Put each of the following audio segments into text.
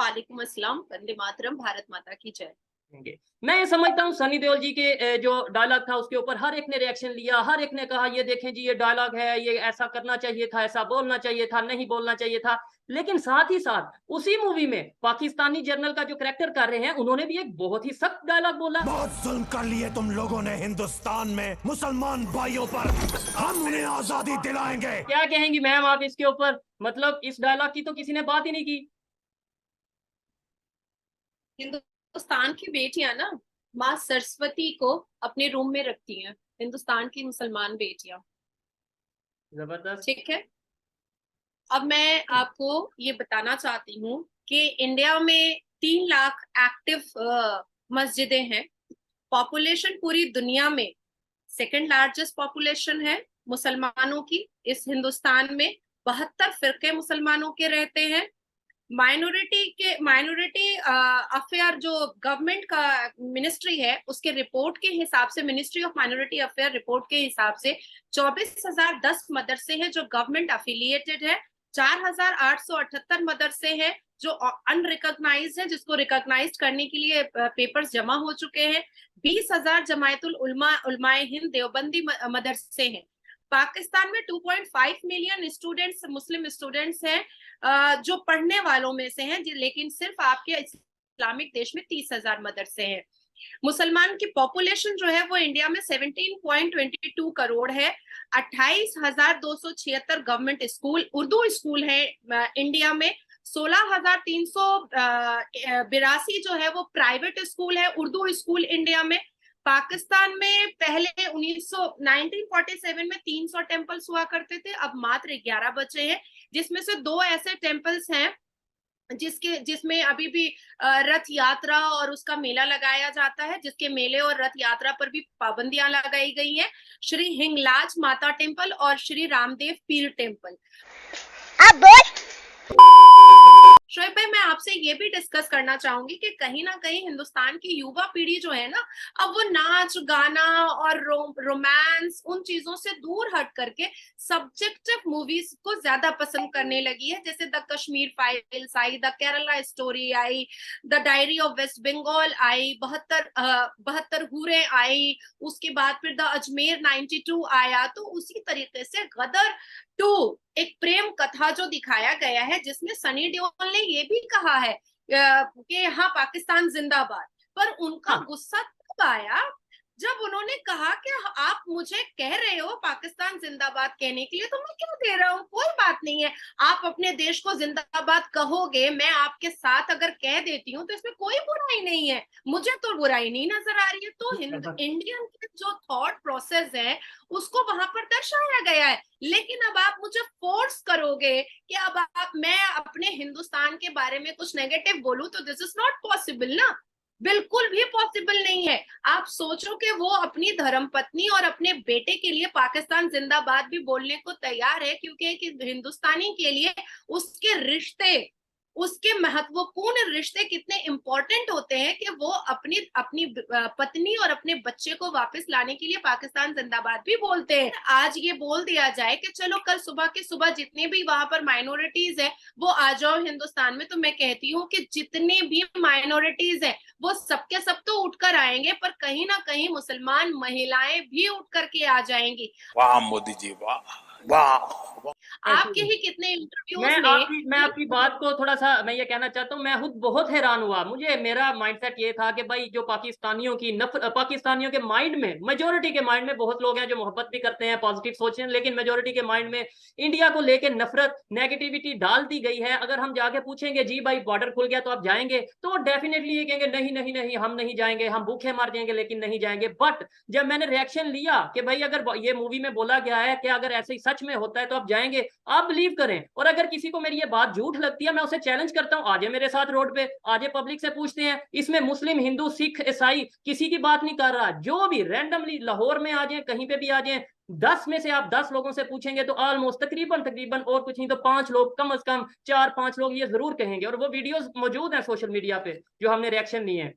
वालेकुम अस्सलाम, वंदे मातरम, भारत माता की जय। होंगे। मैं ये समझता हूँ सनी देओल जी के जो डायलॉग था उसके ऊपर हर एक ने रिएक्शन लिया, हर एक ने कहा ये देखें जी ये डायलॉग है, ये ऐसा करना चाहिए था, ऐसा बोलना चाहिए था, नहीं बोलना चाहिए था। लेकिन साथ ही साथ उसी मूवी में पाकिस्तानी जनरल का जो कैरेक्टर कर रहे हैं उन्होंने भी एक बहुत ही सख्त डायलॉग बोला। बहुत जुल्म कर लिए तुम लोगों ने हिंदुस्तान में मुसलमान भाइयों पर, हम उन्हें आजादी दिलाएंगे। क्या कहेंगी मैम आप इसके ऊपर? मतलब इस डायलॉग की तो किसी ने बात ही नहीं की। हिंदुस्तान की बेटियां ना माँ सरस्वती को अपने रूम में रखती हैं, हिंदुस्तान की मुसलमान बेटियां। जबरदस्त। ठीक है, अब मैं आपको ये बताना चाहती हूँ कि इंडिया में 3 लाख एक्टिव मस्जिदें हैं। पॉपुलेशन पूरी दुनिया में सेकंड लार्जेस्ट पॉपुलेशन है मुसलमानों की। इस हिंदुस्तान में 72 फिरके मुसलमानों के रहते हैं। माइनॉरिटी अफेयर जो गवर्नमेंट का मिनिस्ट्री है उसके रिपोर्ट के हिसाब से, ministry of minority affair report के हिसाब से 24,010 मदरसे हैं जो गवर्नमेंट अफिलिएटेड है। 4,878 मदरसे हैं जो अनरिकॉग्नाइज है, जिसको रिकॉग्नाइज करने के लिए पेपर्स जमा हो चुके हैं। 20,000 जमायतुल उलमाए हिंद देवबंदी मदरसे हैं। पाकिस्तान में 2.5 मिलियन स्टूडेंट्स, मुस्लिम स्टूडेंट्स हैं जो पढ़ने वालों में से हैं, लेकिन सिर्फ आपके इस्लामिक देश में 30,000 मदरसे हैं। मुसलमान की पॉपुलेशन जो है वो इंडिया में 17.22 करोड़ है। 28,276 गवर्नमेंट स्कूल, उर्दू स्कूल है इंडिया में। 16,382 जो है वो प्राइवेट स्कूल है, उर्दू स्कूल इंडिया में। पाकिस्तान में पहले 1947 में 300 टेम्पल्स हुआ करते थे, अब मात्र 11 बचे हैं, जिसमें से 2 ऐसे टेम्पल्स हैं जिसमें अभी भी रथ यात्रा और उसका मेला लगाया जाता है, जिसके मेले और रथ यात्रा पर भी पाबंदियां लगाई गई हैं। श्री हिंगलाज माता टेम्पल और श्री रामदेव पीर टेम्पल। अब शोएब भाई, मैं आपसे ये भी डिस्कस करना चाहूंगी कि कहीं ना कहीं हिंदुस्तान की युवा पीढ़ी जो है ना, अब वो नाच गाना और रोमांस उन चीजों से दूर हट करके सब्जेक्टिव मूवीज को ज्यादा पसंद करने लगी है। जैसे द कश्मीर फाइल्स आई, द केरला स्टोरी आई, the diary of west Bengal आई, 72 हूरें आई, उसके बाद फिर द अजमेर 92 आया। तो उसी तरीके से गदर 2 एक प्रेम कथा जो दिखाया गया है, जिसमें सनी देओल ने ये भी कहा है कि हाँ पाकिस्तान जिंदाबाद, पर उनका हाँ। गुस्सा तब आया जब उन्होंने कहा कि आप मुझे कह रहे हो पाकिस्तान जिंदाबाद कहने के लिए, तो मैं क्यों दे रहा हूँ, कोई बात नहीं है, आप अपने देश को जिंदाबाद कहोगे, मैं आपके साथ अगर कह देती हूँ तो इसमें कोई बुराई नहीं है, मुझे तो बुराई नहीं नजर आ रही है। तो इंडियन के जो थॉट प्रोसेस है उसको वहां पर दर्शाया गया है। लेकिन अब आप मुझे फोर्स करोगे कि अब मैं अपने हिंदुस्तान के बारे में कुछ नेगेटिव बोलूं, तो दिस इज नॉट पॉसिबल ना, बिल्कुल भी पॉसिबल नहीं है। आप सोचो कि वो अपनी धर्मपत्नी और अपने बेटे के लिए पाकिस्तान जिंदाबाद भी बोलने को तैयार है, क्योंकि एक हिंदुस्तानी के लिए उसके रिश्ते, उसके महत्वपूर्ण रिश्ते कितने इंपॉर्टेंट होते हैं कि वो अपनी अपनी पत्नी और अपने बच्चे को वापस लाने के लिए पाकिस्तान जिंदाबाद भी बोलते हैं। आज ये बोल दिया जाए कि चलो कल सुबह के सुबह जितने भी वहां पर माइनॉरिटीज है वो आ जाओ हिंदुस्तान में, तो मैं कहती हूँ कि जितने भी माइनॉरिटीज है वो सबके सब तो उठकर आएंगे, पर कहीं ना कहीं मुसलमान महिलाएं भी उठ करके आ जाएंगी। वाह मोदी जी, वाह वाह। आपके ही कितने इंटरव्यूज में मैं आपकी बात को थोड़ा सा मैं ये कहना चाहता हूँ, मैं खुद बहुत हैरान हुआ। मुझे मेरा माइंडसेट ये था कि भाई जो पाकिस्तानियों के माइंड में, मेजोरिटी के माइंड में बहुत लोग हैं जो मोहब्बत भी करते हैं, पॉजिटिव सोचते हैं, लेकिन मेजोरिटी के माइंड में इंडिया को लेकर नफरत, नेगेटिविटी डाल दी गई है। अगर हम जाके पूछेंगे जी भाई बॉर्डर खुल गया तो आप जाएंगे, तो वो डेफिनेटली ये कहेंगे नहीं नहीं नहीं हम नहीं जाएंगे, हम भूखे मर जाएंगे लेकिन नहीं जाएंगे। बट जब मैंने रिएक्शन लिया कि भाई अगर ये मूवी में बोला गया है कि अगर ऐसे ही सच में होता है तो आप जाएंगे, आप बिलीव करें। और अगर किसी को मेरी ये बात झूठ लगती है, मैं उसे चैलेंज करता हूं, आजे मेरे साथ रोड पे, आजे पब्लिक से पूछते हैं। इसमें मुस्लिम, हिंदू, सिख, ईसाई किसी की बात नहीं कर रहा, जो भी रैंडमली लाहौर में आ जाए, कहीं पे भी आ जाए, 10 में से आप 10 लोगों से पूछेंगे तो ऑलमोस्ट तकरीबन और कुछ नहीं तो 5 लोग, कम से कम 4-5 लोग ये जरूर कहेंगे। और वो वीडियोस मौजूद है सोशल मीडिया पे जो हमने रिएक्शन लिए हैं।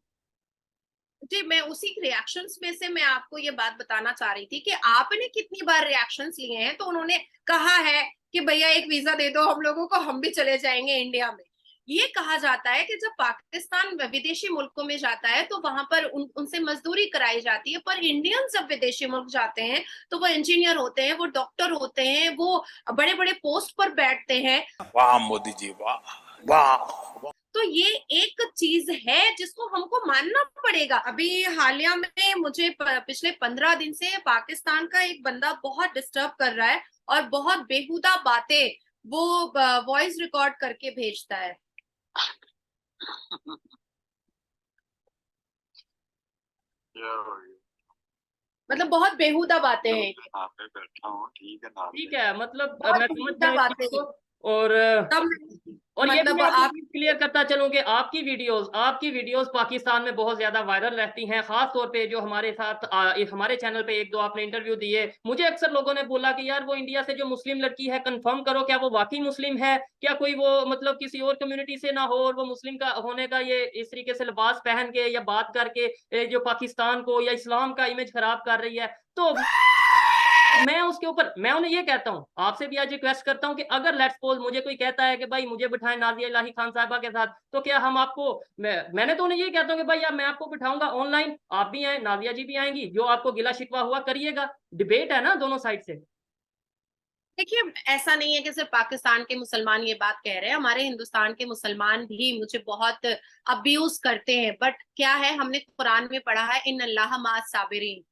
जी, मैं उसी रिएक्शंस में से मैं आपको ये बात बताना चाह रही थी कि आपने कितनी बार रिएक्शंस लिए हैं। तो उन्होंने कहा है कि भैया एक वीजा दे दो हम लोगों को, हम भी चले जाएंगे इंडिया में। ये कहा जाता है कि जब पाकिस्तान विदेशी मुल्कों में जाता है तो वहां पर उनसे मजदूरी कराई जाती है, पर इंडियन जब विदेशी मुल्क जाते हैं तो वो इंजीनियर होते हैं, वो डॉक्टर होते हैं, वो बड़े बड़े पोस्ट पर बैठते हैं। वाह मोदी जी, वाह वाह। तो ये एक चीज है जिसको हमको मानना पड़ेगा। अभी हालिया में मुझे पिछले 15 दिन से पाकिस्तान का एक बंदा बहुत डिस्टर्ब कर रहा है और बहुत बेहुदा बातें वो वॉइस रिकॉर्ड करके भेजता है। मतलब बहुत बेहुदा बातें हैं, यहाँ पे बैठा हूँ, ठीक है ना। ठीक है, मतलब बहुत मैं समझ बेहुदा गया इस बातें चीज़ को। और तब और ये भी मतलब मैं आपको आप क्लियर करता चलूं कि आपकी वीडियोस पाकिस्तान में बहुत ज्यादा वायरल रहती हैं, खास तौर पे जो हमारे साथ हमारे चैनल पे एक दो आपने इंटरव्यू दिए। मुझे अक्सर लोगों ने बोला कि यार वो इंडिया से जो मुस्लिम लड़की है कंफर्म करो, क्या वो वाकई मुस्लिम है, क्या कोई वो मतलब किसी और कम्युनिटी से ना हो, और वो मुस्लिम का होने का ये इस तरीके से लिबास पहन के या बात करके जो पाकिस्तान को या इस्लाम का इमेज खराब कर रही है। तो मैं उसके ऊपर मैं उन्हें ये कहता हूँ, आपसे भी आज रिक्वेस्ट करता हूँ कि अगर लेट्स सपोज मुझे कोई कहता है कि भाई मुझे बिठाएं नाजिया इलाही खान साहिबा के साथ, तो क्या हम आपको मैंने तो उन्हें ये कहता हूँ कि भाई यार मैं आपको बिठाऊंगा ऑनलाइन, आप भी आए, नाजिया जी भी आएंगी, जो आपको गिला शिकवा हुआ करिएगा, डिबेट है ना दोनों साइड से। देखिए, ऐसा नहीं है कि सिर्फ पाकिस्तान के मुसलमान ये बात कह रहे हैं, हमारे हिंदुस्तान के मुसलमान भी मुझे बहुत अब्यूज करते हैं। बट क्या है, हमने कुरान में पढ़ा है इन अल्लाह मा साबिरीन,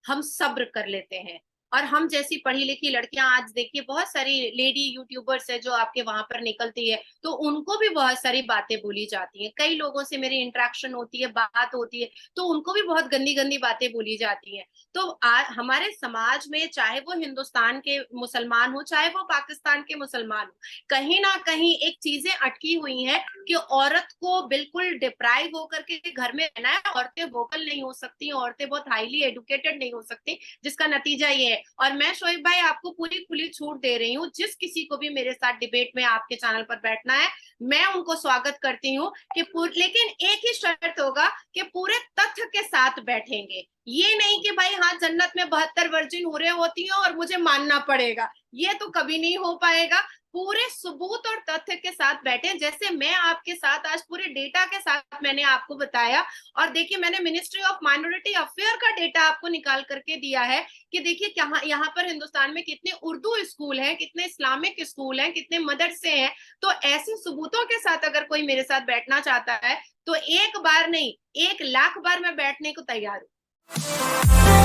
हम सब्र कर लेते हैं। और हम जैसी पढ़ी लिखी लड़कियां, आज देखिए बहुत सारी लेडी यूट्यूबर्स है जो आपके वहां पर निकलती है, तो उनको भी बहुत सारी बातें बोली जाती हैं। कई लोगों से मेरी इंटरेक्शन होती है, बात होती है, तो उनको भी बहुत गंदी गंदी बातें बोली जाती हैं। तो हमारे समाज में, चाहे वो हिंदुस्तान के मुसलमान हो चाहे वो पाकिस्तान के मुसलमान हो, कहीं ना कहीं एक चीजें अटकी हुई हैं कि औरत को बिल्कुल डिप्राइव होकर के घर में रहना है, औरतें वोकल नहीं हो सकती, औरतें बहुत हाईली एडुकेटेड नहीं हो सकती, जिसका नतीजा ये है। और मैं शोएब भाई आपको पूरी खुली छूट दे रही हूँ, जिस किसी को भी मेरे साथ डिबेट में आपके चैनल पर बैठना है, मैं उनको स्वागत करती हूँ कि लेकिन एक ही शर्त होगा कि पूरे तथ्य के साथ बैठेंगे। ये नहीं कि भाई हाँ जन्नत में 72 वर्जिन हो रहे होती हैं और मुझे मानना पड़ेगा, ये तो कभी नहीं हो पाएगा। पूरे सबूत और तथ्य के साथ बैठे, जैसे मैं आपके साथ आज पूरे डेटा के साथ मैंने आपको बताया। और देखिए, मैंने मिनिस्ट्री ऑफ माइनॉरिटी अफेयर का डेटा आपको निकाल करके दिया है कि देखिए यहाँ पर हिंदुस्तान में कितने उर्दू स्कूल हैं, कितने इस्लामिक स्कूल हैं, कितने मदरसे हैं। तो ऐसे सबूतों के साथ अगर कोई मेरे साथ बैठना चाहता है तो एक बार नहीं 1 लाख बार मैं बैठने को तैयार हूँ।